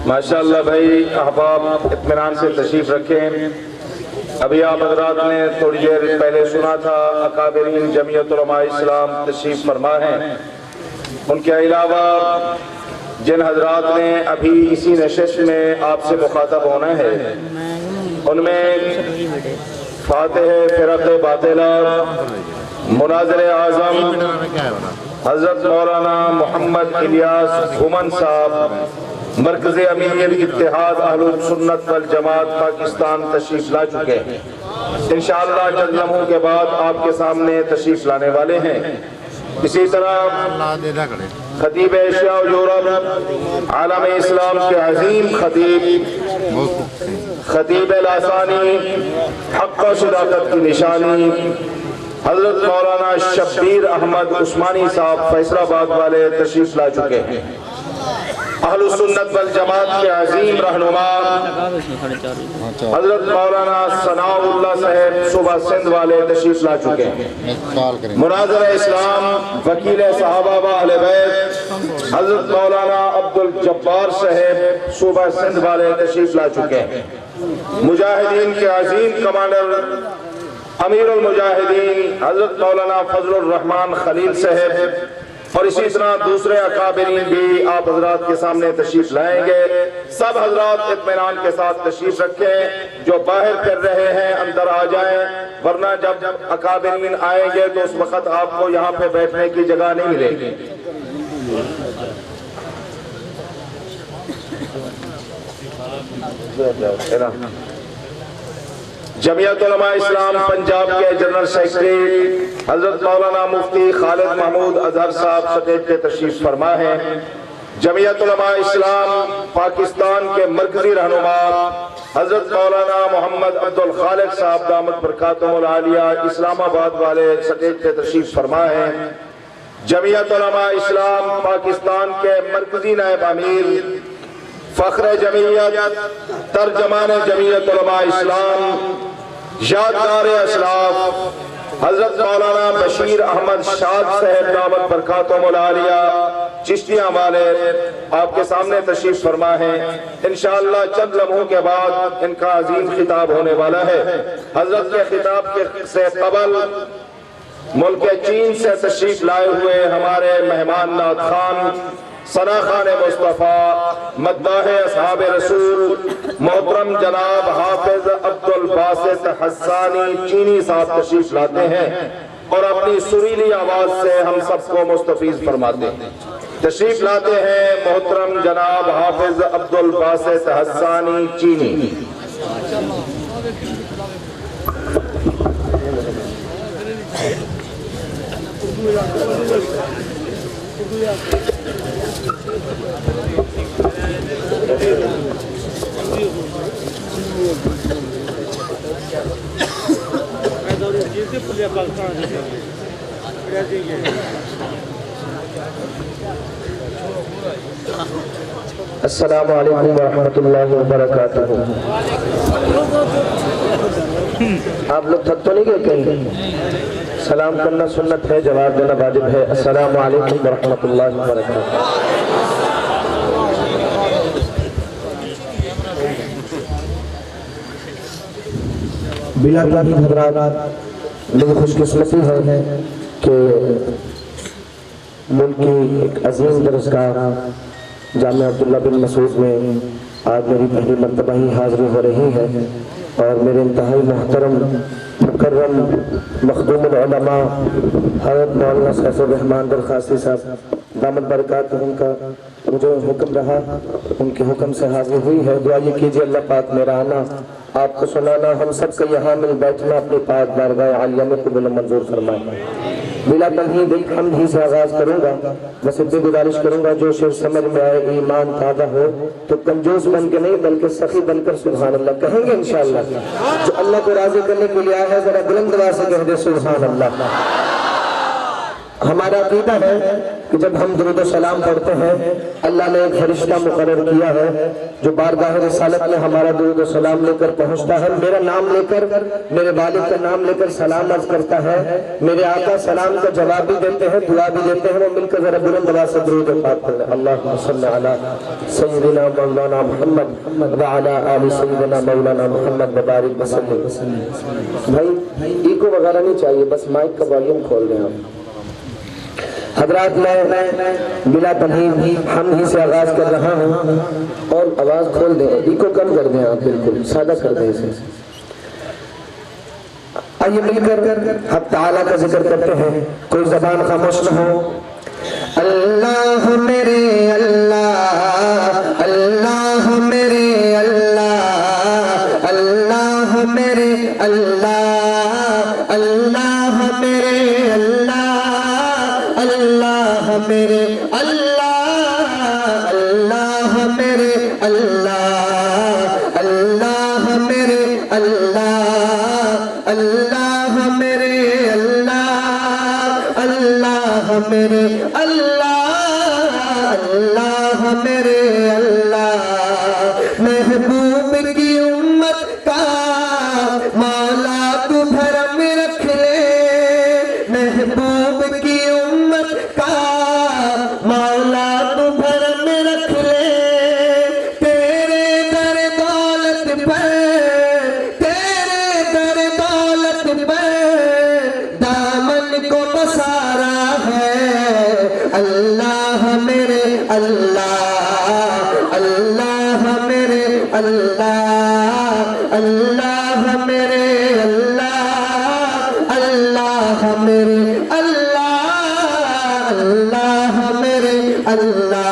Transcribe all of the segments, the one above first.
ماشاءاللہ بھائی احباب اطمینان سے تشریف رکھیں۔ ابھی آپ حضرات نے تھوڑی دیر پہلے سنا تھا اکابرین جمعیت علماء اسلام تشریف فرما ہیں۔ ان کے علاوہ جن حضرات نے ابھی اسی نشست میں آپ سے مخاطب ہونا ہے ان میں فاتح فرق باطلہ مناظر اعظم حضرت مولانا محمد الیاس گھومن صاحب مرکز امیر اتحاد اہل سنت والجماعت پاکستان تشریف لا چکے ہیں۔ انشاءاللہ چند لمحوں کے بعد آپ کے سامنے تشریف لانے والے ہیں۔ اسی طرح خطیب ایشیا و یورپ عالم اسلام کے عظیم خطیب خطیب لاسانی حق و صداقت کی نشانی حضرت مولانا شبیر احمد عثمانی صاحب فیصل آباد والے تشریف لا چکے ہیں۔ اہل سنت والجماعت کے عظیم رہنما حضرت مولانا ثناء اللہ صاحب صوبہ سندھ والے تشریف لا چکے ہیں۔ مناظر اسلام وکیل صحابہ و اہل بیت حضرت مولانا عبدالجبار صاحب صوبہ سندھ والے تشریف لا چکے ہیں۔ مجاہدین کے عظیم کمانڈر امیر المجاہدین حضرت مولانا فضل الرحمن خلیل صاحب اور اسی طرح دوسرے اکابرین بھی آپ حضرات کے سامنے تشریف لائیں گے۔ سب حضرات اطمینان کے ساتھ تشریف رکھیں، جو باہر پھر رہے ہیں اندر آ جائیں، ورنہ جب اکابرین آئیں گے تو اس وقت آپ کو یہاں پہ بیٹھنے کی جگہ نہیں ملے گی۔ جمعیت علماء اسلام پنجاب کے جنرل سیکرٹری حضرت مولانا مفتی خالد محمود اظہر صاحب سٹیج کے تشریف فرما ہیں۔ جمعیت علماء اسلام پاکستان کے مرکزی رہنما حضرت مولانا محمد عبدالخالق صاحب دامت برکاتہم العالیہ اسلام آباد والے سٹیج کے تشریف فرما ہیں۔ جمعیت علماء اسلام پاکستان کے مرکزی نائب امیر فخر جمعیت ترجمان جمعیت علماء اسلام یادگار اسلاف حضرت مولانا بشیر احمد شاد صاحب دامت برکاتہم العالیہ چشتیاں والے آپ کے سامنے تشریف فرما ہیں۔ انشاءاللہ چند لمحوں کے بعد ان کا عظیم خطاب ہونے والا ہے۔ حضرت کے خطاب سے قبل ملک چین سے تشریف لائے ہوئے ہمارے مہمان نعت خان ثنا خان مصطفیٰ مداح اصحاب رسول محترم جناب حافظ عبدالباسط حسانی چینی صاحب تشریف لاتے ہیں اور اپنی سریلی آواز سے ہم سب کو مستفیض فرماتے ہیں۔ تشریف لاتے ہیں محترم جناب حافظ عبدالباسط حسانی چینی۔ السلام علیکم ورحمۃ اللہ وبرکاتہ۔ آپ لوگ تھک تو نہیں گئے کہیں؟ سلام کرنا سنت ہے، جواب دینا واجب ہے۔ السلام علیکم ورحمۃ اللہ وبرکاتہ۔ بلا تاخیر حضرات، میری خوش قسمتی ہے کہ ملک کی ایک عظیم درسگاہ جامعہ عبداللہ بن مسعود میں آج میری پہلی مرتبہ ہی حاضری ہو رہی ہے اور میرے انتہائی محترم مکرم مخدوم العلماء حضرت مولانا سیف الرحمن درخواسی صاحب دامت برکاتہم کا مجھے حکم رہا، ان کے حکم سے حاضر ہوئی ہے۔ دعا یہ کیجئے اللہ پاک میرا آنا، آپ کو سنانا، ہم سب کا یہاں مل بیٹھنا اپنی پاک بارگاہ عالیہ میں قبول و منظور فرمائے۔ بلا تمہید ایک حمد ہی سے آغاز کروں گا، بس اتنی گزارش کروں گا جو شعر سمجھ میں آئے ایمان تازہ ہو تو کنجوس بن کے نہیں بلکہ سخی بن کر سبحان اللہ کہیں گے انشاءاللہ۔ جو اللہ کو راضی کرنے کے لیے آیا ہے ذرا بلند آواز سے کہہ دے سبحان اللہ۔ ہمارا عقیدہ ہے کہ جب ہم درود و سلام پڑھتے ہیں اللہ نے ایک فرشتہ مقرر کیا ہے جو بارگاہ رسالت میں ہمارا درود و سلام لے کر پہنچتا ہے، میرا نام لے کر، میرے والد کا نام لے کر سلام عرض کرتا ہے، میرے آقا سلام کا جواب بھی دیتے ہیں، دعا بھی دیتے ہیں۔ وہ مل کر ذرا بلند آواز سے درود پاک پڑھیں۔ اللہم صلی علی سیدنا مولانا محمد وعلی آل سیدنا مولانا محمد وبارک وسلم۔ بھائی ایکو وغیرہ نہیں چاہیے، بس مائک کا والیوم کھول دیں آپ۔ حضرات میں بلا تمہید ہم ہی سے آغاز کر رہا ہوں اور آواز کھول دیں، ایکو کم کر دیں آپ، بالکل سادہ کر دیں اسے۔ آئیے مل کر حق تعالیٰ کا ذکر کرتے ہیں، کوئی زبان خاموش نہ ہو۔ اللہ میرے اللہ، اللہ میرے اللہ، اللہ میرے اللہ، اللہ میرے اللہ، اللہ میرے اللہ، اللہ میرے اللہ، اللہ میرے اللہ، اللہ میرے اللہ، اللہ میرے اللہ، اللہ میرے اللہ۔ محبوب کی امت کا مولا تو بھرم رکھ لے، محبوب کی امت کا مولا تو بھرم رکھ لے، تیرے در دولت پر، تیرے در دولت پر دامن کو پسارا ہے۔ اللہ میرے اللہ، اللہ میرے اللہ، اللہ میرے اللہ، اللہ میرے اللہ، اللہ میرے اللہ۔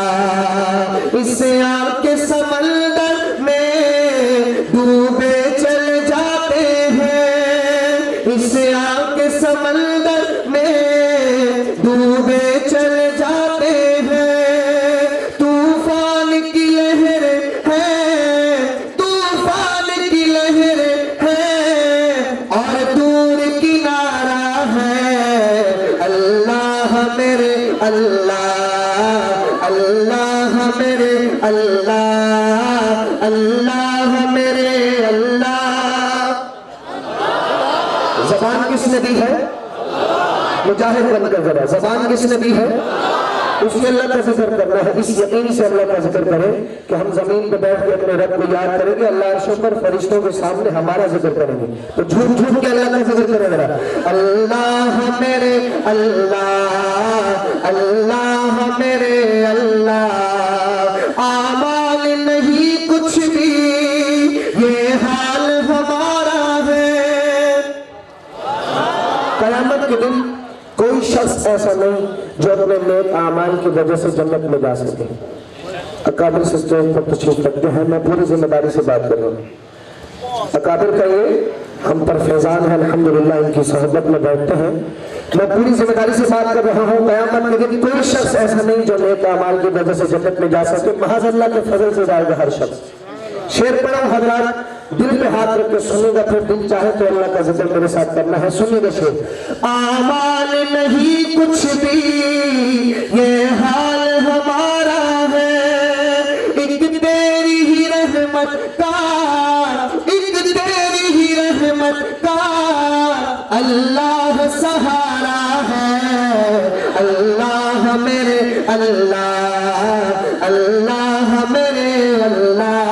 اس آگ کے سمندر میں ڈوبے چل جاتے ہیں، اس آگ کے سمندر میں ڈوبے چل جاتے ہیں، طوفان کی لہر ہے، طوفان کی لہر ہے اور دور کنارہ ہے۔ اللہ میرے اللہ، اللہ میرے اللہ، اللہ میرے اللہ۔ زبان کس نے دی ہے؟ مجاہد بن کر ذرا، زبان کس نے دی ہے؟ اس سے اللہ کا ذکر کرنا ہے، اس یقین سے اللہ کا ذکر کریں کہ ہم زمین پہ بیٹھ کے اپنے رب کو یاد کریں گے، اللہ عرش پر فرشتوں کے سامنے ہمارا ذکر کریں گے، تو جھوٹ جھوٹ کے اللہ کا ذکر کریں ذرا۔ اللہ میرے اللہ، اللہ میرے اللہ، اعمال نہیں کچھ بھی یہ حال ہمارا ہے۔ قیامت کے دن کوئی شخص ایسا نہیں جو اپنے نیک اعمال کی وجہ سے جنت میں جا سکے۔ اکابر سے اسٹیج پر تشریف رکھتے ہیں، میں پوری ذمہ داری سے بات کر رہا ہوں۔ اکابر کا یہ ہم پر فیضان ہے، الحمدللہ ان کی صحبت میں بیٹھتے ہیں، میں پوری ذمہ داری سے بات کر رہا ہوں۔ قیامت کے دن کوئی شخص ایسا نہیں جو نیک اعمال کی وجہ سے جنت میں جا سکے، محض اللہ کے فضل سے جائے گا ہر شخص۔ شیر پڑھو حضرات، دل پہ ہاتھ رکھ کے سنیں گا، پھر دل چاہے تو اللہ کا ذکر میرے ساتھ کرنا ہے، سنیں گا شیر۔ اعمال نہیں کچھ بھی یہ حال ہمارا ہے، ایک تیری ہی رحمت کا، ایک تیری ہی رحمت کا اللہ سہارا ہے۔ اللہ میرے اللہ، اللہ میرے اللہ،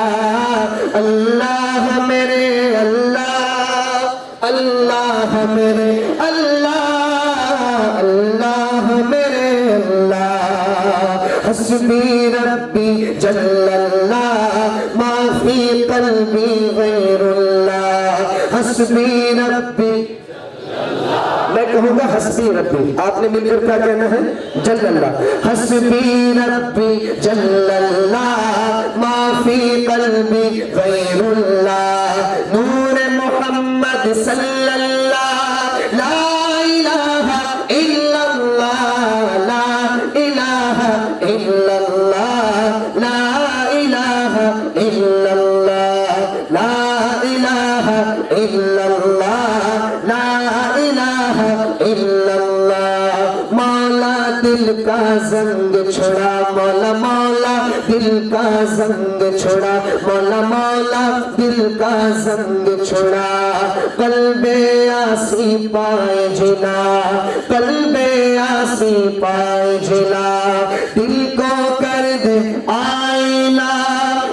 اللہ میرے اللہ، اللہ میرے اللہ، اللہ میرے اللہ۔ حسبی ربی جل اللہ ما فی قلبی غیر اللہ، حسبی ربی، میں کہوں گا حسبی ربی، آپ نے مل کر کیا کہنا ہے؟ جل اللہ۔ حسبی ربی جل اللہ ما فی قلبی غیر اللہ، نور محمد صلی اللہ، لا الہ الا اللہ، لا الہ الا اللہ، لا الہ الا اللہ، لا الہ الا اللہ، لا الہ الا اللہ۔ مولا مولا دل کا زنگ چھڑا، مولا مولا دل کا زنگ چھڑا، قلب آسی پائے جلا، قلب آسی پائے جلا، دل کو کر دے آئینہ،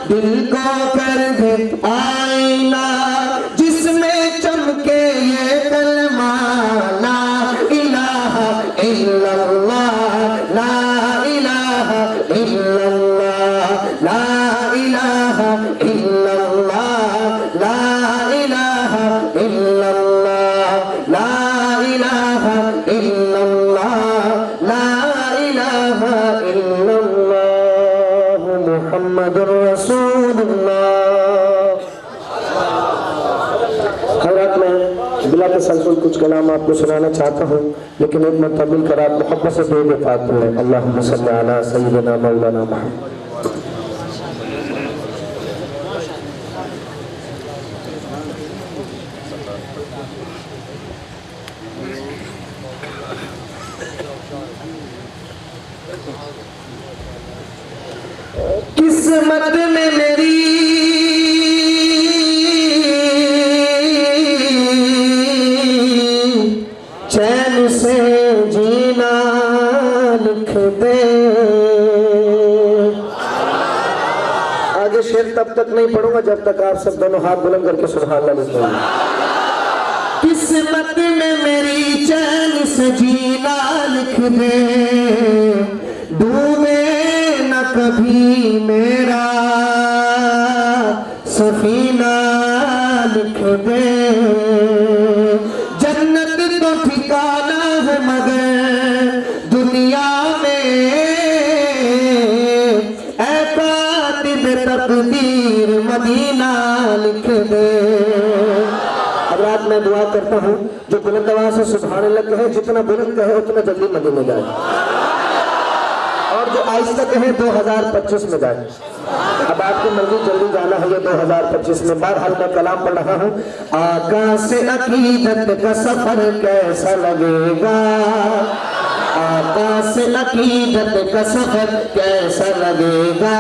دل کو کر دے آئینہ، جس میں چمکے یہ کلمہ لا الہ الا اللہ، لا الہ الا اللہ، لا الہ الا اللہ، لا الہ الا اللہ، لا الہ الا اللہ، لا الہ الا اللہ، محمد رسول اللہ۔ حضرات میں بلا تسلسل کچھ کلام آپ کو سنانا چاہتا ہوں، لیکن ایک مرتبہ مل کر آپ محبت سے درود پاک پڑھیں۔ اللہم صلی علی سیدنا مولانا محمد۔ قسمت میں میری چین سے جینا لکھ دے۔ آگے شعر تب تک نہیں پڑھوں گا جب تک آپ سب دونوں ہاتھ بلند کر کے سبحان اللہ لکھ دیں۔ قسمت میں میری چین سے جینا لکھ دے، ڈوبے نہ کبھی میرا سفینہ لکھ دے، جنت تو ٹھکانہ ہے مگر دنیا میں، اے کاتب تقدیر مدینہ لکھ دے۔ حضرات میں دعا کرتا ہوں جو بلند آواز سے سبحان اللہ کہے، جتنا بلند کہے اتنا جلدی مدینے جائے، اور جو آہستہ کہے 2025 میں جائے۔ اب آپ کی مرضی جلدی جانا ہے، یہ 2025 میں۔ بہرحال میں کلام پڑھ رہا ہوں۔ آقا سے عقیدت کا سفر کیسا لگے گا، آقا سے عقیدت کا سفر کیسا لگے گا،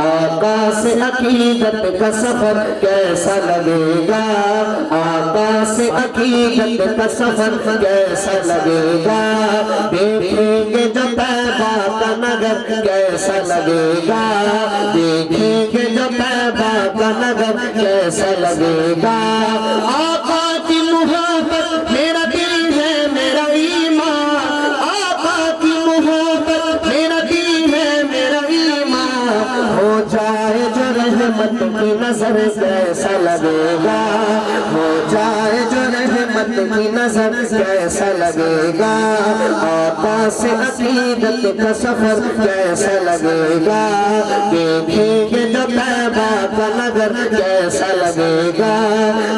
آقا سے عقیدت کا سفر کیسا لگے گا، آقا سے عقیدت کا سفر کیسا لگے گا، دیکھیں گے جو طیبہ کا نگر کیسا لگے گا، دیکھیں گے جو طیبہ کا نگر کیسا لگے گا، آقا کی محبت میرا دل ہے میرا ایمان، آقا کی محبت میرا دل ہے میرا ایمان، ہو جائے جو رحمت کی نظر کیسا لگے گا، ہو جائے جو رحمت کی نظر کیسا لگے گا، آقا سے عقیدت کا سفر کیسا لگے گا، دیکھیں گے جو طیبہ کا نگر کیسا لگے گا،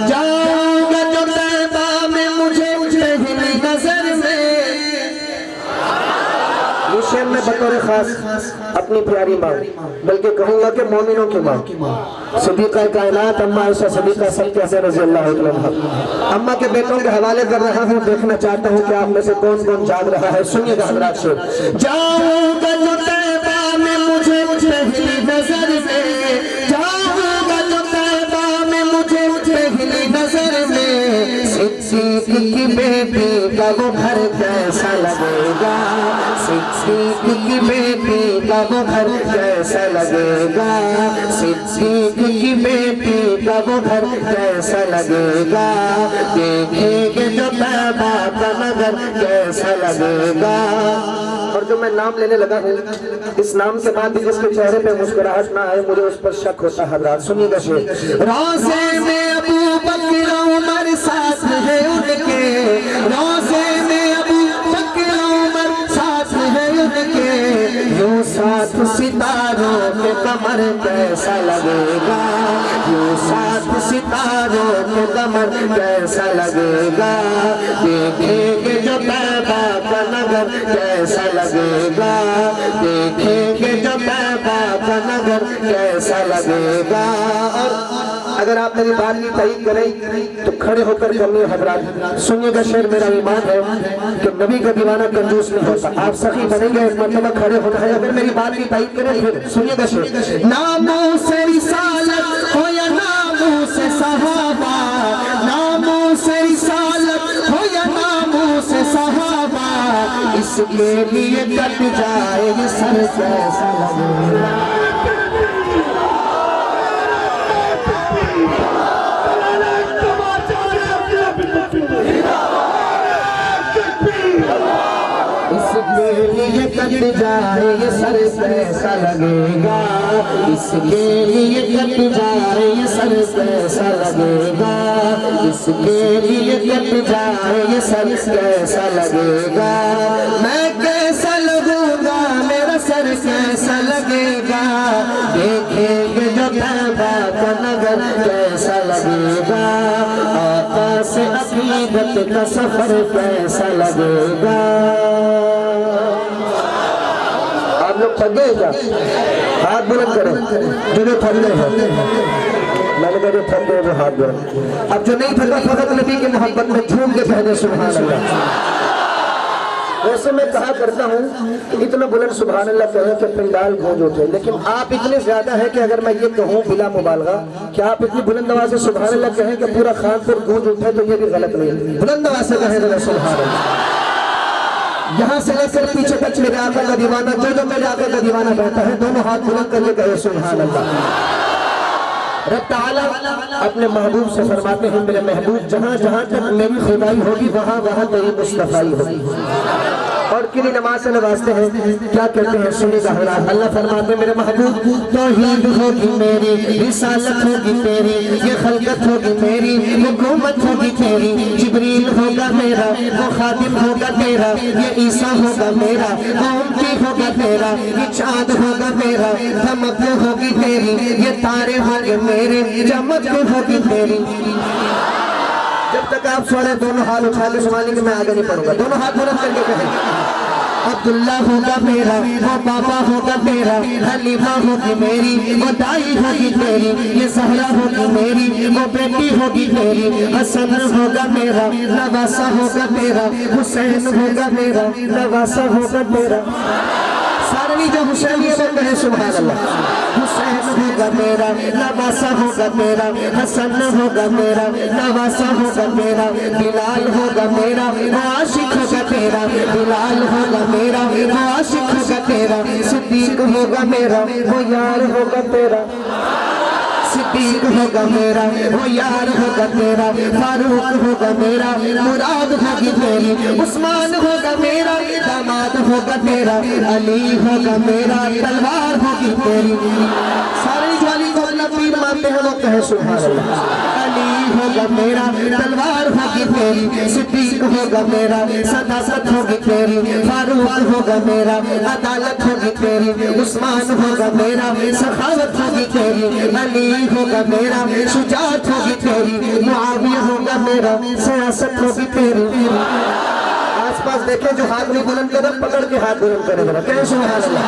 جاؤں گا جو طیبہ میں مجھے پہلی نظر میں۔ یہ شعر میں بطور خاص اپنی پیاری ماں، بلکہ کہوں گا کہ مومنوں کی ماں، صدیقہ کائنات اماں عائشہ صدیقہ صدیقہ رضی اللہ عنہا، اماں کے بیٹوں کے حوالے کر رہا ہوں، دیکھنا چاہتا ہوں کہ آپ میں سے کون کون جاگ رہا ہے۔ سنیے گا حضرات شعر۔ جاؤں گا جو طیبہ میں مجھے پہلی نظر میں، جاؤں گا جو طیبہ میں مجھے پہلی نظر میں، صدیق کی بیٹی کا وہ گھر کیسا لگے گا، صدیق کی بیٹی کا وہ گھر کیسا لگے گا، صدیق کی بیٹی کا وہ گھر کیسا لگے گا، دیکھیں گے جو طیبہ کا نگر کیسا لگے گا۔ اور جو میں نام لینے لگا ہوں، اس نام کے بعد بھی جس کے چہرے پہ مسکراہٹ نہ آئے مجھے اس پر شک ہوتا ہے۔ حضرات سنیے گا شعر۔ روضے میں ابو بکر عمر ساتھ ہے ان کے، روضے میں ابو بکر عمر ساتھ ہے ان کے، یوں ساتھ ستاروں کے کمر کیسا لگے گا، یوں ساتھ ستاروں کے کمر کیسا لگے گا، دیکھیں گے جو طیبہ کا نگر کیسا لگے گا، دیکھیں گے جو طیبہ کا نگر کیسا لگے گا۔ اور اگر آپ میری بات کی تائید کریں تو کھڑے ہو کر کرنی ہے حضرات. سنیے گا شعر. میرا ایمان ہے کہ نبی کا دیوانہ کنجوس نہیں ہوتا. آپ سخی بنیں گے ایک مرتبہ کھڑے ہونا ہے. اگر میری بات کی تائید کریں پھر سنیے گا شعر. ناموس رسالت ہو یا ناموس صحابہ, ناموس رسالت ہو یا ناموس صحابہ, اس کے لیے کٹ جائے یہ سر کیسا لگے. اس کے لیے کٹ جائے یہ سر کیسا لگے گا, اس کے لیے کٹ جائے یہ سر کیسا لگے گا, اس کے لیے کٹ جائے یہ سر کیسا لگے گا. میں کیسا لگوں گا, میرا سر کیسا لگے گا, دیکھیں گے جو طیبہ کا نگر کیسا لگے گا, آقا سے عقیدت کا سفر کیسا لگے گا. آپ لوگ تھک گئے کیا؟ ہاتھ بلند کریں جو تھک گئے ہیں. میں نے کہا جو تھک گئے وہ ہاتھ بلند. اب جو نہیں تھکا فقط نبی کی محبت میں جھوم کے کہنے سبحان اللہ. ویسے میں کہا کرتا ہوں کہ اتنا بلند سبحان اللہ کہیں کہ پنڈال گونج اٹھے, لیکن آپ اتنے زیادہ ہیں کہ اگر میں یہ کہوں بلا مبالغہ کہ آپ اتنی بلند آواز سے سبحان اللہ کہیں کہ پورا خانپور گونج اٹھے تو یہ بھی غلط نہیں ہے. بلند آواز سے کہیں ذرا سبحان اللہ. یہاں سے لے کر پیچھے تک میرے آقا کا دیوانہ, جو میرے آقا کا دیوانہ بہتا ہے, دونوں ہاتھ بلند کر کے کہے سبحان اللہ. رب تعالیٰ اپنے محبوب سے فرماتے ہیں میرے محبوب جہاں جہاں تک میری خدائی ہوگی وہاں وہاں تیری مصطفیٰ ہوگی. اور کلی نماز سے نوازتے ہیں, کیا کہتے ہیں سنی کا حالات. اللہ فرماتے ہیں میرے محبوب توحید ہوگی میری, رسالت ہوگی تیری, یہ خلقت ہوگی میری, حکومت ہوگی تیری, جبریل ہوگا میرا, وہ خادم ہوگا تیرا, یہ عیسیٰ ہوگا میرا, وہ امتی ہوگا تیرا, یہ چاند ہوگا میرا, دھمک ہوگی تیری, یہ تارے ہوں گے میرے, چمک ہوگی تیری. جب تک آپ سوڑے دونوں ہاتھ اٹھا کے سنبھالیں گے میں آگے نہیں پڑھوں گا. دونوں ہاتھ بلند کر کے کہیں عبداللہ ہوگا میرا, وہ بابا ہوگا میرا, حلیمہ ہوگی میری, وہ دائی ہوگی تیری, یہ زہرا ہوگی میری, وہ بیٹی ہوگی تیری, حسن ہوگا میرا, نواسہ ہوگا میرا, حسین ہوگا میرا, نواسہ ہوگا میرا. سارنی جو حسین یہ بن رہے سبحان اللہ. حسین ہوگا میرا, نواسہ ہوگا میرا, حسن ہوگا میرا, نواسہ ہوگا میرا, بلال ہوگا میرا, وہ عاشق ہوگا تیرا, بلال ہوگا میرا, وہ عاشق ہوگا تیرا, صدیق ہوگا میرا, وہ یار ہوگا تیرا, صدیق ہوگا میرا, وہ یار ہوگا تیرا, فاروق ہوگا میرا, مراد ہوگی تیری, عثمان ہوگا میرا, داماد ہوگا تیرا, علی ہوگا میرا, تلوار ہوگی تیری. سارے جوالی کو اللہ پیر مانتے ہیں وہ کہے سبحان اللہ. علی ہوگا میرا, تلوار ہوگی تیری, صدیق ہوگا میرا, صداقت ہوگی تیری, فاروق ہوگا میرا, عدالت ہوگی تیری, عثمان ہوگا میرا, سخاوت ہوگی تیری, علی ہوگا میرا, شجاعت ہوگی تیری, معاویہ ہوگا میرا, سیاست ہوگی تیری. آس پاس دیکھیں جو ہاتھ نہیں بلند کرے پکڑ کے ہاتھ بلند کرے ذرا کہیں سبحان اللہ.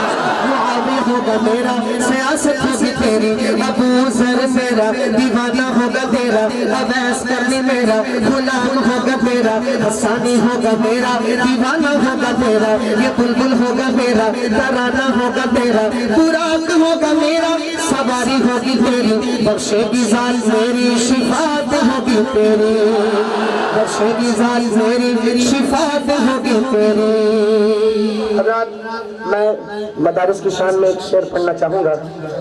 معاویہ ہوگا میرا, سیاست ہوگی تیری, ابو ذر میرا, دیوانہ ہوگا تیرا, اویس کرنی میرا, غلام ہوگا تیرا, حسانی ہوگا میرا, دیوانہ ہوگا تیرا, یہ بلبل ہوگا میرا, ترانہ ہوگا تیرا, براق ہوگا میرا, سواری ہوگی تیری, بخشے گی ذات میری, شفاعت ہوگی تیری, بخشے گی ذات میری, شفاعت ہوگی تیری. حضرات میں مدارس کی شان میں ایک شعر پڑھنا چاہوں گا,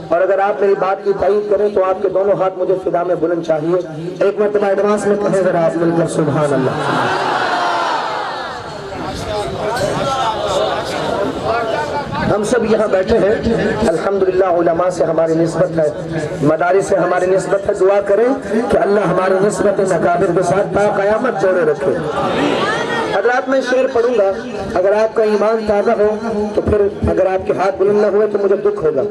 اور اگر آپ میری بات کی تائید کریں تو آپ کے دونوں ہاتھ مجھے فدا میں بلند چاہیے. ایک مرتبہ ایڈوانس میں کہیں ذرا آپ مل کر سبحان اللہ. ہم سب یہاں بیٹھے ہیں, الحمدللہ علماء سے ہماری نسبت ہے, مدارس سے ہماری نسبت ہے. دعا کریں کہ اللہ ہماری نسبت اکابر کے ساتھ تا قیامت جوڑے رکھے. حضرات میں شعر پڑھوں گا, اگر آپ کا ایمان تازہ ہو تو پھر اگر آپ کے ہاتھ بلند نہ ہوئے تو مجھے دکھ ہوگا.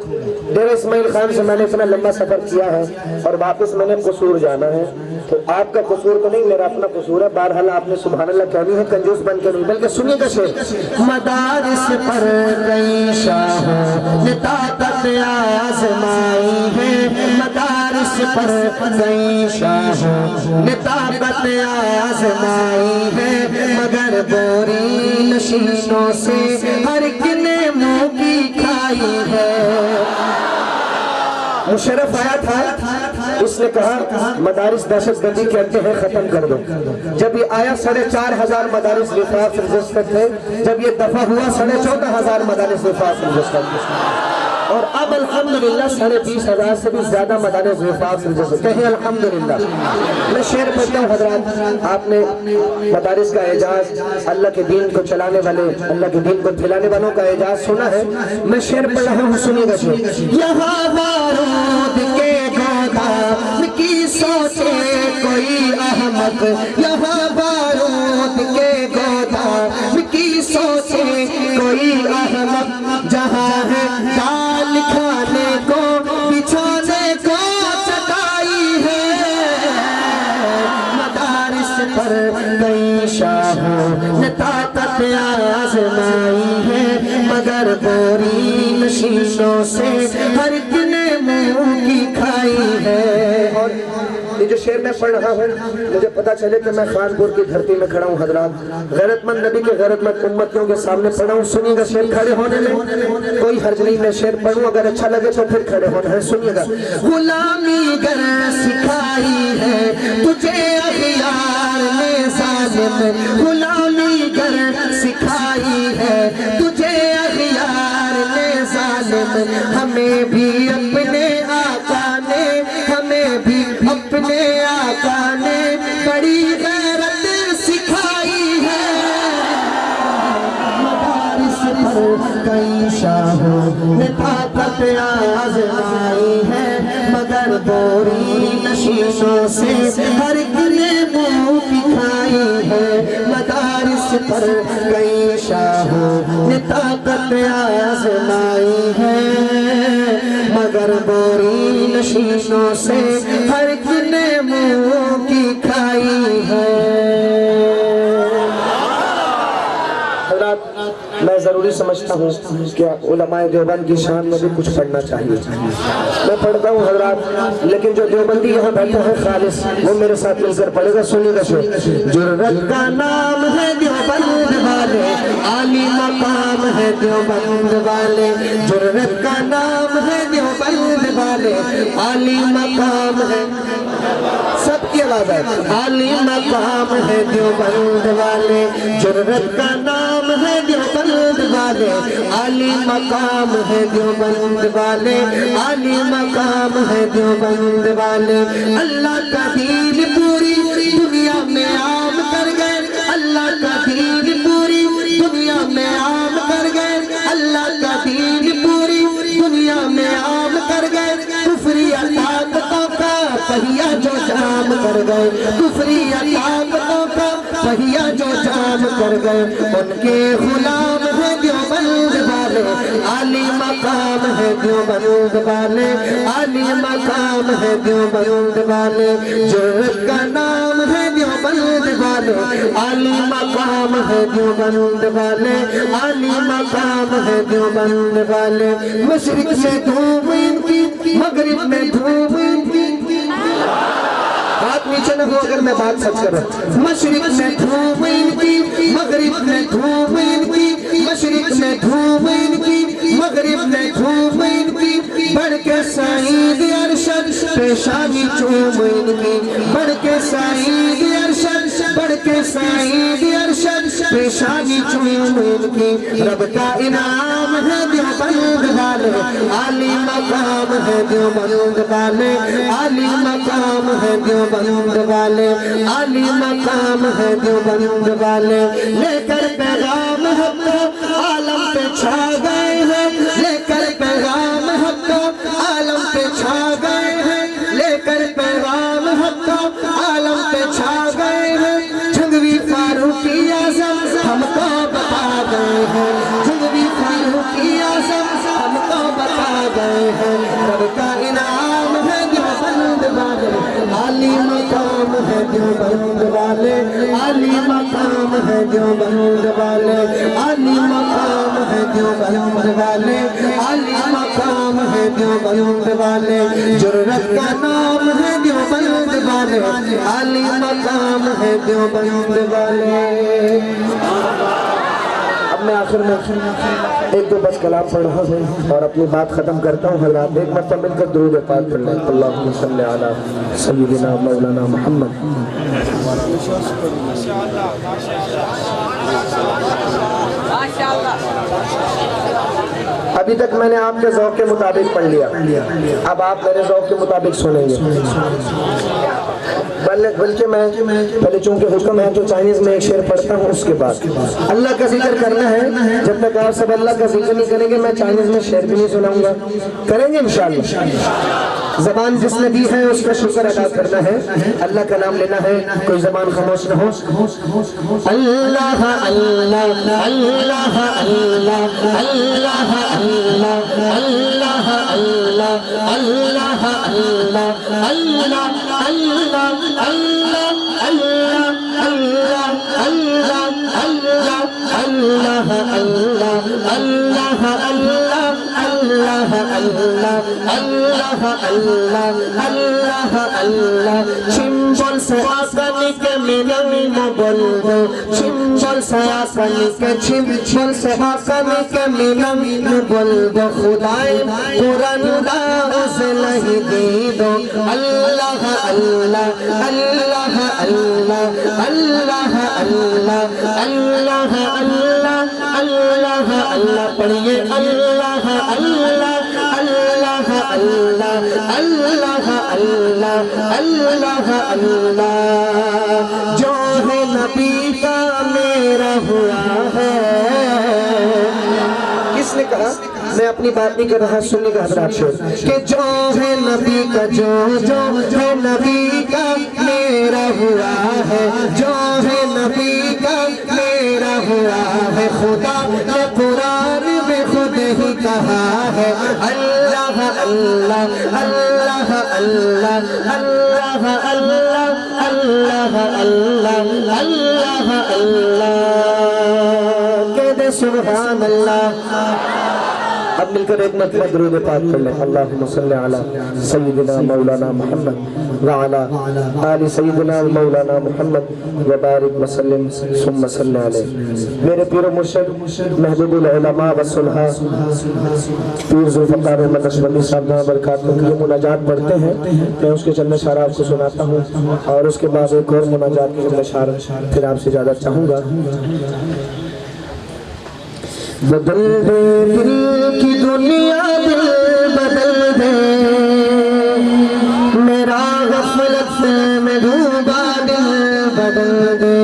ڈیرہ اسماعیل خان سے میں نے اتنا لمبا سفر کیا ہے اور واپس میں نے قصور جانا ہے, تو آپ کا قصور تو نہیں, میرا اپنا قصور ہے. بہرحال آپ نے سبحان اللہ کہنی ہے, کنجوس بن کے نہیں, بلکہ سنیے گا شعر. مدارس پر کئی شاہوں نے طاقت آزمائی ہے, مدارس پر کئی شاہوں نے طاقت آزمائی ہے، مگر بوری نشینوں سے ہر ایک نے منہ کی کھائی ہے۔ مشرف آیا تھا، اس نے کہا مدارس دہشت گردی کے اڈے ہیں، ختم کر دو۔ جب یہ آیا 4,500 مدارس وفاق رجسٹر تھے، جب یہ دفعہ ہوا 14,500 مدارس وفاق رجسٹر تھے، اور اب الحمدللہ 20,500 سے بھی زیادہ مدارس وفاق رجسٹر کہیں الحمدللہ۔ میں شعر پڑھتا ہوں حضرات، آپ نے مدارس کا اعجاز، اللہ کے دین کو چلانے والے، اللہ کے دین کو پھیلانے والوں کا اعجاز سنا ہے۔ میں شعر پڑھ رہا ہوں، سنیے گا شعر۔ یہاں بارود کے گودام کی سوچے کوئی احمق، یہاں بارود کے گودام کی سوچے کوئی احمق، جہاں ہے دال کھانے کو بچھانے کو چٹائی ہے، مدارس پر کئی شاہوں نے طاقت آزمائی ہے، مگر بوری نشینوں سے ہر ایک نے منہ کی کھائی ہے۔ اور یہ جو شعر میں پڑھ رہا ہوں، مجھے پتا چلے کہ میں خانپور کی دھرتی میں کھڑا ہوں حضرات، غیرت مند نبی کے غیرت مند امتیوں کے سامنے پڑھا ہوں۔ سنیے گا شعر، کھڑے ہونے میں کوئی حرج نہیں، میں شعر پڑھوں، اگر اچھا لگے تو پھر کھڑے ہونا ہے۔ سنیے گا۔ غلامی گر سکھائی ہے تجھے اغیار نے ظالم، غلامی گر سکھائی ہے تجھے اغیار نے ظالم، ہمیں بھی اپنے آقا نے، ہمیں بھی اپنے آقا نے بڑی غیرت سکھائی ہے، مدارس پر کئی شاہوں نے طاقت آزمائی ہے، مگر بوری نشینوں سے ہر ایک نے منہ کی کھائی ہے، مدارس پر کئی شاہوں نے طاقت آزمائی ہے، مگر بوری نشینوں سے ہر ایک نے منہ کی کھائی ہے۔ میں ضروری سمجھتا ہوں کہ علماء دیوبند کی شان میں بھی کچھ پڑھنا چاہیے۔ میں پڑھتا ہوں حضرات، لیکن جو دیوبندی یہاں بیٹھے ہیں خالص، وہ میرے ساتھ مل کر پڑھے گا۔ سنیے گا شعر۔ جرأت کا نام ہے دیوبند والے، عالی مقام ہے دیوبند والے، جرأت کا نام ہے دیوبند والے، عالی مقام ہے، سب کی آواز ہے، عالی مقام ہے دیوبند والے، جرأت کا نام ہے دیوبند والے، عالی مقام ہے دیوبند والے، عالی مقام ہے دیوبند والے، اللہ کا دین پوری دنیا میں عام کر گئے، اللہ کا دین پوری دنیا میں عام کر گئے، اللہ کا دین پوری دنیا میں عام کر گئے، کفری طاقتوں کا پہیہ جو جام کر گئے، کفری طاقتوں کا پہیہ جو جام کر گئے، ان کے غلام ہے دیوبند والے، عالی مقام ہے دیوبند والے، عالی مقام ہے دیوبند والے، جرأت کا نام ہے دیوبند والے، عالی مقام ہے دیوبند والے، عالی مقام ہے دیوبند والے، مشرق میں دھوم ان کی، مغرب میں دھوم ان کی، ہاتھ نیچے نہ ہو اگر میں بات سچ کر رہا ہوں، مشرق میں دھوم ان کی، مغرب میں دھوم ان کی، مشرق میں دھوم ان کی، مغرب میں دھوم ان کی، بڑھ کے سعید ارشد پیشانی چوم ان کی، بڑھ کے سعید ارشد، بڑھ کے سعید ارشد پیشانی چوم ان کی، رب کا انعام ہے دیوبند والے، عالی مقام ہے دیوبند والے، عالی مقام ہے دیوبند والے، عالی مقام ہے دیوبند والے، لے کر پیغام حق عالم پہ چھا گئے ہیں، لے کر پیغام حق عالم پہ چھا گئے ہیں، لے کر پیغام حق عالم پہ چھا گئے ہیں، جھنگوی فاروقی اعظم ہم کو بتا گئے ہیں، جھنگوی فاروقی اعظم ہم کو بتا گئے ہیں، رب کا انعام ہے دیوبند والے، عالی مقام ہے دیوبند والے، عالی مقام ہے دیوبند والے، عالی مقام ہے دیوبند والے، عالی مقام ہے دیوبند والے، جرأت کا نام والے عالی مقام ہے دیوبند والے۔ اب میں آخر میں ایک دو بس کلام پڑھ رہا ہوں اور اپنی بات ختم کرتا ہوں۔ حضرات ایک مرتبہ مل کر درود پاک پڑھ لیں۔ اللہم صلی علی سیدنا مولانا محمد۔ ابھی تک میں نے آپ کے ذوق کے مطابق پڑھ لیا، اب آپ میرے ذوق کے مطابق سنیں گے۔ بلکہ میں پہلے چونکہ حکم ہے تو چائنیز میں ایک شعر پڑھتا ہوں، اس کے بعد اللہ کا ذکر کرنا ہے۔ جب تک آپ سب اللہ کا ذکر نہیں کریں گے میں چائنیز میں شعر بھی نہیں سناؤں گا، کریں گے انشاءاللہ۔ زبان جس نے دی ہے اس کا شکر ادا کرنا ہے، اللہ کا نام لینا ہے، کوئی زبان خاموش نہ ہو۔ اللہ اللہ اللہ اللہ اللہ اللہ اللہ اللہ اللہ اللہ اللہ Chimbol se akani ke minami moboldo, chimbol se akani ke chimbol se akani ke minami moboldo, Khudae Puranda use nahi deedo, Allah Allah Allah Allah Allah Allah Allah Allah Allah Allah padhiye Allah Allah Allah Allah Allah Allah اللہ اللہ جو ہے نبی کا میرا ہوا ہے۔ کس نے کہا؟ میں اپنی بات نہیں کر رہا، سننے کا حضرات شعر کہ جو ہے نبی کا جو ہے نبی کا میرا ہوا ہے، جو ہے نبی کا میرا ہوا ہے، خدا نے قرآن میں خود ہی کہا ہے اللہ اللہ اللہ اللہ اللہ اللہ اللہ اللہ اللہ اللہ کہہ دے سبحان اللہ۔ اب مل کر ایک مرتبہ درود پاک کر لیں۔ اللہم صلی علی سیدنا مولانا محمد وعلا آل سیدنا مولانا محمد وبارک وسلم ثم صلی علیہ۔ میرے پیر و مرشد محبوب العلماء والصلحاء پیر ذوالفقار احمد نقشبندی صاحب دامت برکاتہ یہ مناجات پڑھتے ہیں، میں اس کے چند اشعار آپ کو سناتا ہوں اور اس کے بعد ایک اور مناجات کے چند اشعار پھر آپ سے اجازت چاہوں گا۔ بدل دے دل کی دنیا دل بدل دے، میرا غفلت میں ڈوبا دل بدل دے،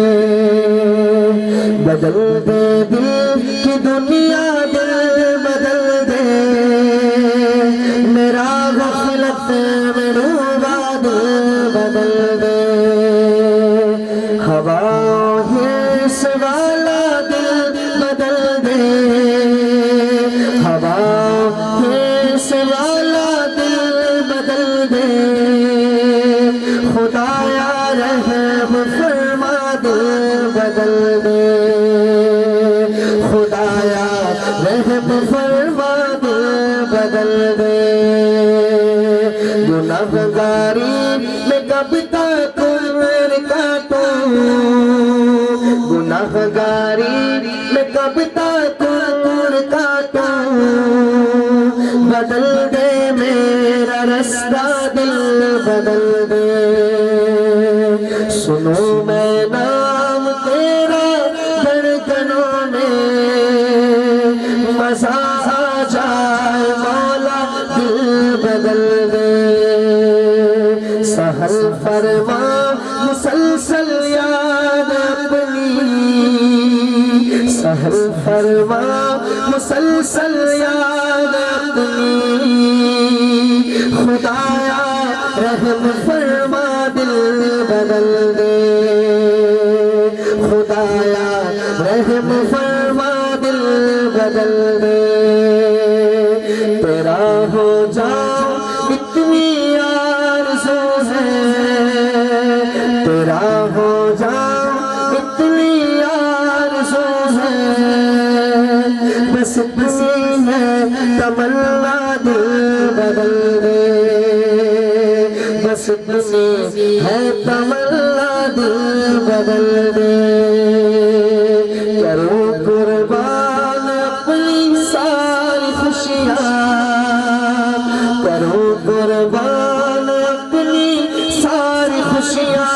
بدل دے دل کی دنیا دل بدل دے، میرا غفلت میں ڈوبا دل بدل دے، ہوا حرص والا دل بدل دے، ہوا حرص والا دل بدل دے، خدایا رحم فرما دل بدل دے، خدایا رحم فرما دل بدل دے، گناہگاری میں کب تک عمر کاٹوں، گناہگاری میں کب تک عمر کاٹوں، بدل دے میرا رستہ دل بدل دے، سنو میں نام تیرا دھڑکنوں میں، مزہ آ جائے مولا دل بدل دے، سہل فرما مسلسل یاد اپنی، سہل فرما مسلسل یاد اپنی، خدایا رحم فرما دل بدل دے، خدایا رحم فرما دل بدل دے، تیرا ہو جاؤ اتنی آرزو ہے، تیرا ہو جاؤ اتنی آرزو ہے، بس اتنی ہے تمنا دل بدل دے، بس اتنی ہے تمنا دل بدل دے کروں قربان اپنی ساری خوشیاں کروں قربان اپنی ساری خوشیاں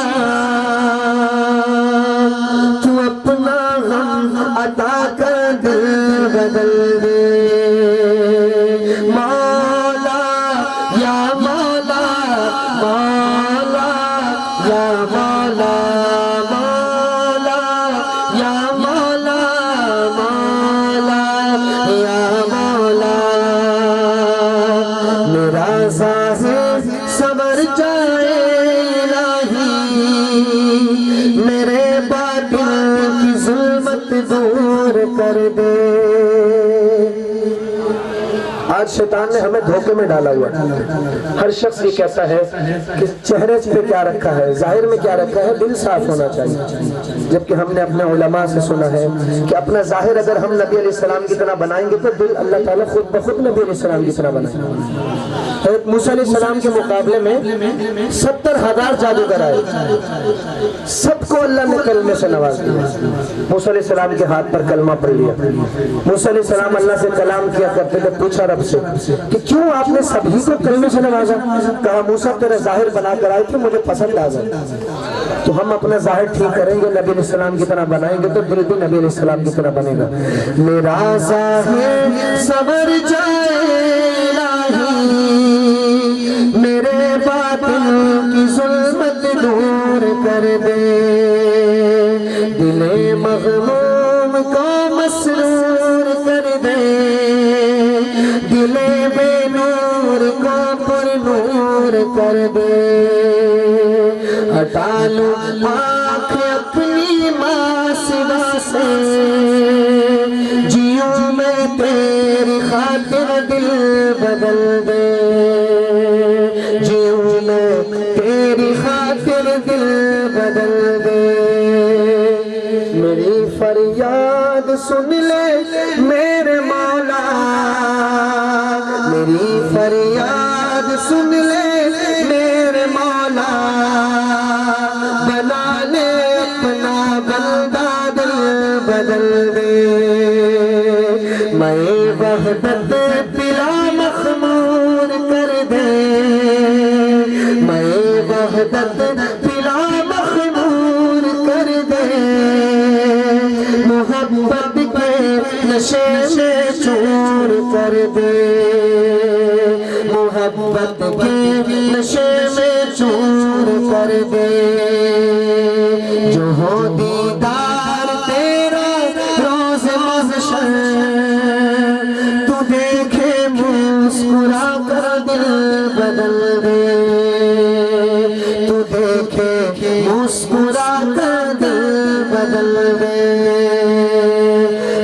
تو اپنا غم عطا کر دل بدل دے مولا یا مولا مولا یا مولا مولا یا مولا مولا یا مولا میرا ظاہر سنور جائے الہی میرے باطن کی ظلمت دور کر دے آج شیطان نے ہمیں دھوکے میں ڈالا ہوا ہر شخص یہ کہتا ہے کہ چہرے پہ کیا رکھا ہے ظاہر میں کیا رکھا ہے دل صاف ہونا چاہیے جبکہ ہم نے اپنے علماء سے سنا ہے کہ اپنا ظاہر اگر ہم نبی علیہ السلام کی طرح بنائیں گے تو دل اللہ تعالیٰ خود بخود نبی علیہ السلام کی طرح بنائیں گے حضرت موسیٰ علیہ السلام کے مقابلے میں 70,000 جادوگر آئے سب کو اللہ نے کلمے سے نواز دیا موسیٰ علیہ السلام کے ہاتھ پر کلمہ پڑھ لیا موسیٰ علیہ السلام اللہ سے کلام کیا کرتے تھے پوچھا رب سے کہ کیوں آپ نے سبھی کو کلمے سے نوازا کہا موسیٰ تیرا ظاہر بنا کر آئے تھے مجھے پسند آ گئے تو ہم اپنا ظاہر ٹھیک کریں گے نبی علیہ السلام کی طرح بنائیں گے تو دل بھی نبی علیہ السلام کی طرح بنے گا میرا ظاہر سنور جائے الہی میرے باطن کی ظلمت دور کر دے دل مغموم کو مسرور کر دے دل بے نور کو پر نور کر دے ہٹا لو آنکھ اپنی ماں سوا سے جیوں میں تیری خاطر دل بدل دے جیوں میں تیری خاطر دل بدل دے میری فریاد سن لے میرے مولا میری فریاد سن لے میرے مولا بنا لے اپنا بندہ دل بدل دے میں وحدت پلا مخمور کر دے میں وحدت پلا مخمور کر دے محبت کے نشے میں چور کر دے محبت کے نشے میں چور کر دے جو ہو دیدار تیرا روز محشر تو دیکھے مسکرا کر دل بدل دے تو دیکھے مسکرا کر دل بدل دے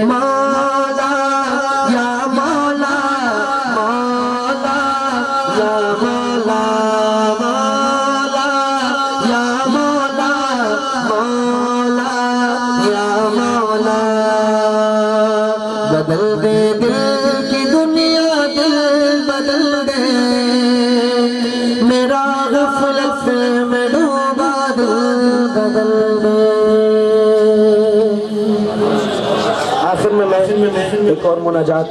مولا یا مولا مولا یا مولا مولا یا مولا مولا یا مولا بدل دے دل کی دنیا دل بدل دے میرا غفلت میں ڈوبا دل بدل دے آخر میں ایک اور مناجات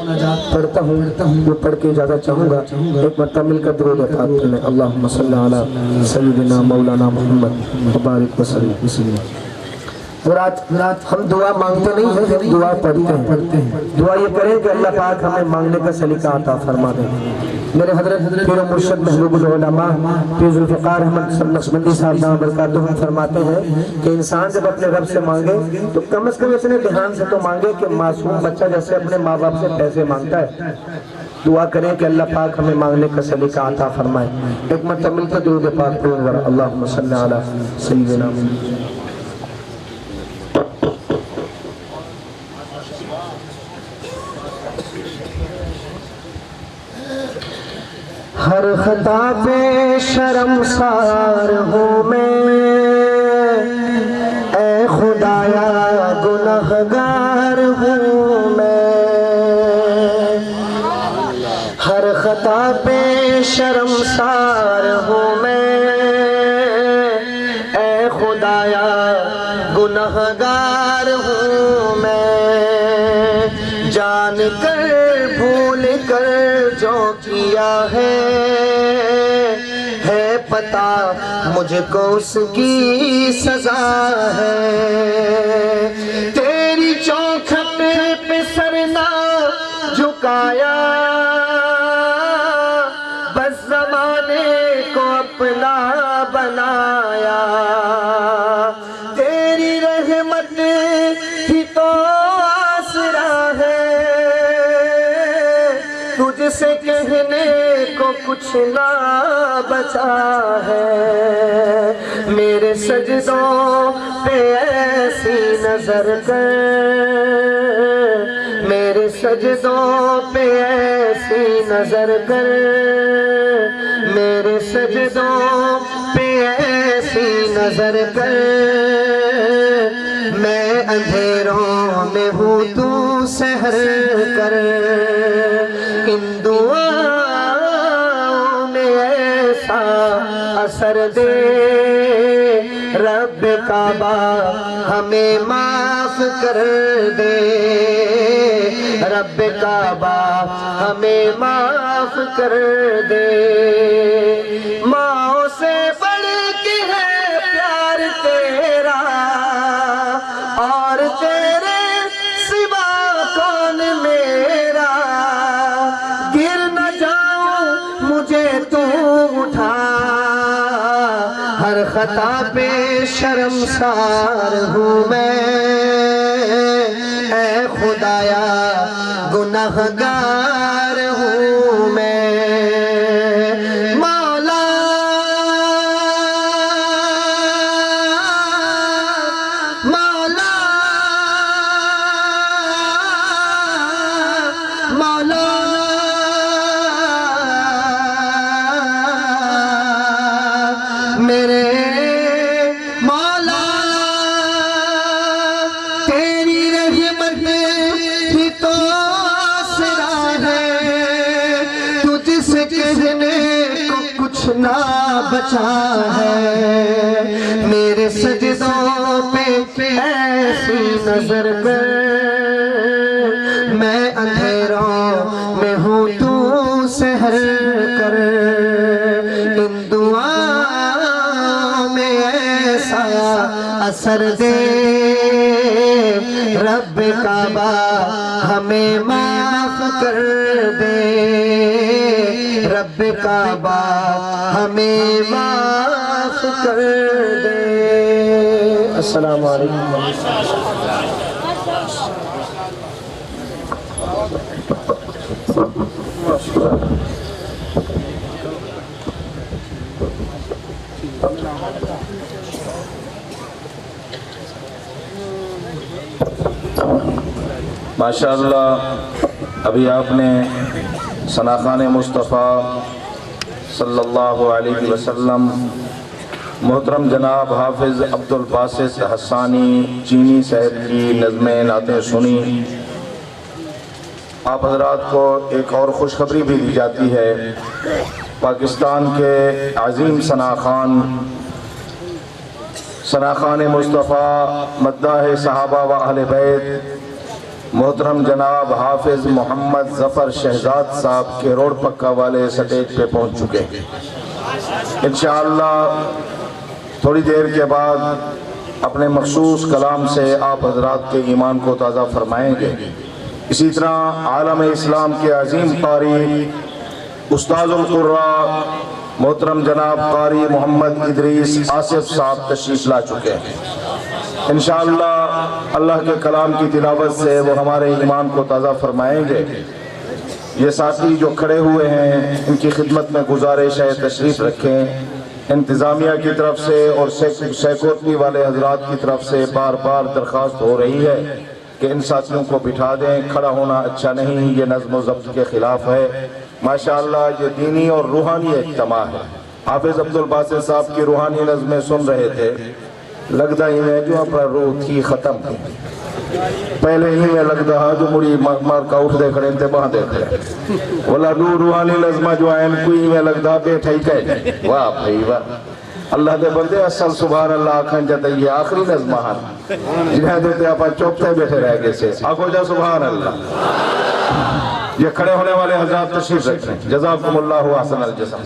پڑھتا ہوں وہ پڑھ کے اجازت چاہوں گا ایک مرتبہ مل کر درود پاک پڑھیں اللہم صلی علی سیدنا مولانا محمد وبارک وسلم رات ہم دعا مانگتے نہیں ہیں ہم دعا پڑھتے ہیں دعا یہ کریں کہ اللہ پاک ہمیں مانگنے کا سلیقہ عطا فرما دے میرے حضرت پیر و مرشد محبوب العلماء پیر ذوالفقار احمد نقشبندی صاحب دامت برکاتہ فرماتے ہیں کہ انسان جب اپنے رب سے مانگے تو کم از کم اتنے دھیان سے تو مانگے کہ معصوم بچہ جیسے اپنے ماں باپ سے پیسے مانگتا ہے دعا کریں کہ اللہ پاک ہمیں مانگنے کا سلیقہ عطا فرمائے ایک مرتبہ مل کر درود پاک پڑھیں اللہم صلی علی سیدنا ہر خطا پہ شرمسار ہوں میں اے خدایا گنہگار ہوں میں ہر خطا پہ شرمسار ہوں میں خدایا گنہگار ہوں میں، جان کر بھول کر جو کیا ہے پتہ مجھ کو اس کی سزا ہے، تیری چوکھٹ پہ سر نہ جھکایا، بس زمانے کو اپنا بنایا، تیری رحمت ہی تو آسرا ہے، تجھ سے کہنے کو کچھ نہ بچا ہے، میرے سجدوں پہ ایسی نظر کر، میرے سجدوں پہ ایسی نظر کر، میرے سجدوں پہ ایسی نظر کر، میں اندھیروں میں ہوں تو سحر کر، ان دعاؤں میں ایسا اثر دے، رب کعبہ ہمیں معاف کر دے، رب کعبہ ہمیں معاف کر دے، ماں سے بڑھ کے ہے پیار تیرا، اور تیرے سوا کون میرا، گر نہ جاؤں مجھے تو اٹھا، ہر خطا پہ شرمسار ہوں میں، اے خدایا گنہگار ہوں میں، مولا مولا مولا میرے مولا، تیری رحمت ہی تو آسرا ہے، تجھ سے کہنے کو کچھ نہ بچا ہے، میرے سجدوں پہ ایسی نظر کر، میں اندھیروں میں ہوں تو سحر کر، ان دعاؤں میں ایسا اثر دے، رب کعبہ ہمیں معاف کر دے، رب کعبہ ہمیں معاف کر دے۔ السلام علیکم۔ ماشاءاللہ ابھی آپ نے ثناخان مصطفیٰ صلی اللہ علیہ وسلم محترم جناب حافظ عبدالباسط حسانی چینی صاحب کی نظمیں نعتیں سنی۔ آپ حضرات کو ایک اور خوشخبری بھی دی جاتی ہے، پاکستان کے عظیم ثناخان مصطفیٰ مداح صحابہ و اہل بیت محترم جناب حافظ محمد ظفر شہزاد صاحب کے روڈ پکا والے سٹیج پہ پہنچ چکے ہیں۔ انشاءاللہ تھوڑی دیر کے بعد اپنے مخصوص کلام سے آپ حضرات کے ایمان کو تازہ فرمائیں گے۔ اسی طرح عالم اسلام کے عظیم قاری استاذ القراء محترم جناب قاری محمد ادریس آصف صاحب تشریف لا چکے ہیں۔ انشاءاللہ اللہ کے کلام کی تلاوت سے وہ ہمارے ایمان کو تازہ فرمائیں گے۔ یہ ساتھی جو کھڑے ہوئے ہیں ان کی خدمت میں گزارش ہے تشریف رکھیں۔ انتظامیہ کی طرف سے اور سیکورٹی والے حضرات کی طرف سے بار بار درخواست ہو رہی ہے کہ ان ساتھیوں کو بٹھا دیں، کھڑا ہونا اچھا نہیں، یہ نظم و ضبط کے خلاف ہے۔ ماشاءاللہ یہ دینی اور روحانی اجتماع ہے۔ حافظ عبدالباسط صاحب کی روحانی نظمیں سن رہے تھے، لگتا ہی میں جو اپنا روح تھی ختم تھی، پہلے ہی میں لگتا ہے جو مڑی مار کا اٹھ دے کھڑے تھے باں دے کھڑے والا روحانی نظمہ جو آئین کوئی میں لگتا بیٹھا ہی کہے واہ بھائی واہ۔ اللہ دے بندے اصل سبحان اللہ آکھن جاتے یہ آخری نظمہ جنہیں دیتے آپ چوکتے بیٹھے رہ گئے سے آنکھو جا سبحان اللہ. یہ کھڑے ہونے والے حضرات تشریف رکھیں. جزاکم اللہ احسن الجزا.